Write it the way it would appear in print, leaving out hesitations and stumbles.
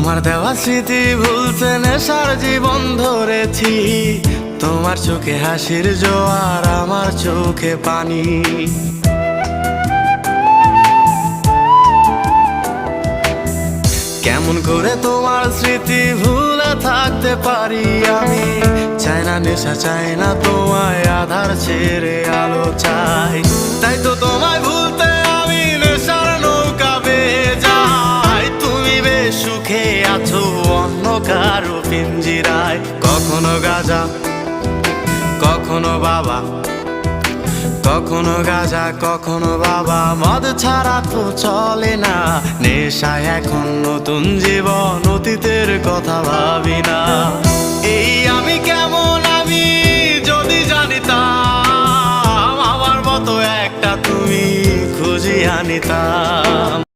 তোমার দেওয়া স্মৃতি ভুলতে নেশার জীবন ধরেছি। তোমার চোখে হাসির জোয়ার, আমার চোখে পানি। কেমন করে তোমার স্মৃতি ভুলে থাকতে পারি আমি? চাই না নেশা, চাই না তোমায়, আধার ছেড়ে আলো চাই। তাই তো তোমায় ভুলতে আমি নেশার নৌকা বেয়ে যাই। তুমি বেশ সুখে আছো অন্য কারো পিঞ্জিরায়। কখনো গাঁজা, কখনো বাবা, কখনো গাঁজা, কখনো বাবা। মদ ছাড়া তো চলে না, নেশায় এখন নতুন জীবন, অতীতের কথা ভাবি না। এই আমি কেমন, আমি যদি জানিতাম, আমার মতো একটা তুমি খুঁজি আনিতাম।